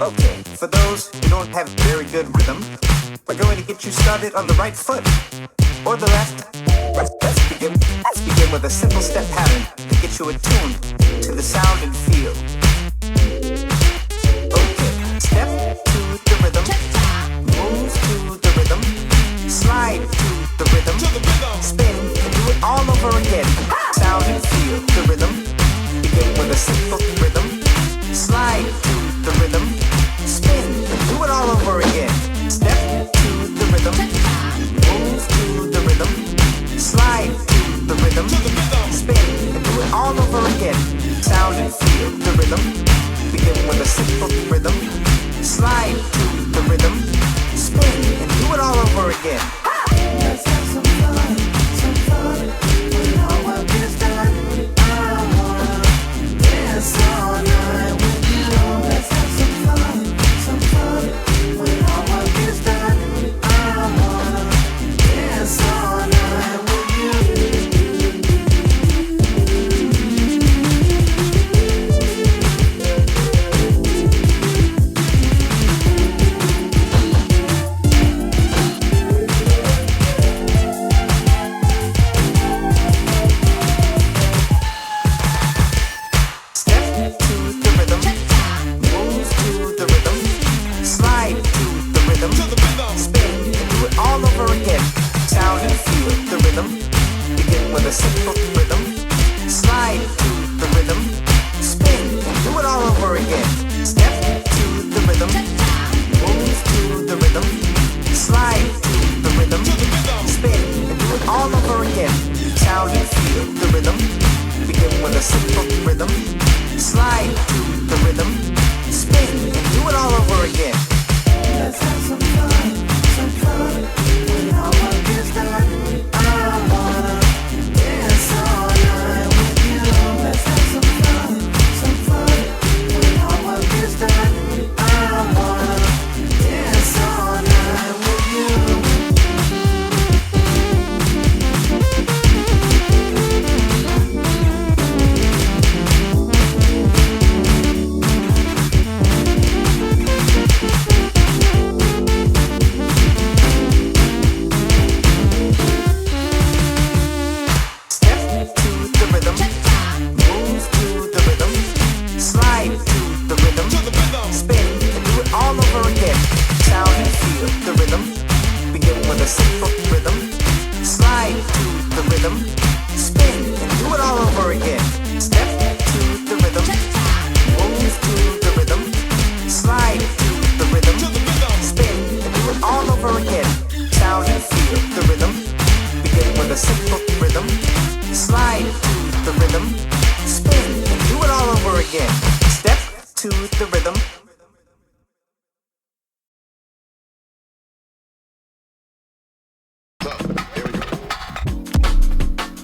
Okay, for those who don't have very good rhythm, we're going to get you started on the right foot or the left. Let's begin with a simple step pattern to get you attuned to the sound and feel. Okay, step to the rhythm, move to the rhythm, slide to the rhythm, spin and do it all over again. Sound and feel the rhythm. Begin with a simple rhythm, slide to the rhythm, spin and do it all over again. Step to the rhythm, move to the rhythm, slide to the rhythm, spin and do it all over again. Sound and feel the rhythm. Begin with a simple rhythm, slide to the rhythm, spin and do it all over again. Let's have some fun, when our work is done. I wanna dance all night with you. Let's have some fun, when our work is done. I wanna dance all night with you. Step to the rhythm, move to the rhythm, slide to the rhythm, spin and do it all over again. Sound and feel the rhythm. Begin with a simple rhythm, slide to the rhythm, spin and do it all over again. Step to the rhythm, move to the rhythm, slide to the rhythm, spin and do it all over again. Sound and feel the rhythm. Begin with a simple rhythm, slide to the rhythm, spin and do it all over again. Let's have some fun, when our work is done. I wanna dance all night with you. Let's have some fun, when our work is done. I wanna dance all night with you. Step to the rhythm, move to the rhythm, slide to the rhythm, spin and do it all over again. Sound and feel the rhythm. Begin with a simple rhythm, slide to the rhythm, spin and do it all over again. Step to the rhythm, move to the rhythm, slide to the rhythm, spin and do it all over again. Sound and feel the rhythm. Begin with a simple rhythm, slide to the rhythm, spin and do it all over again. Step to the rhythm,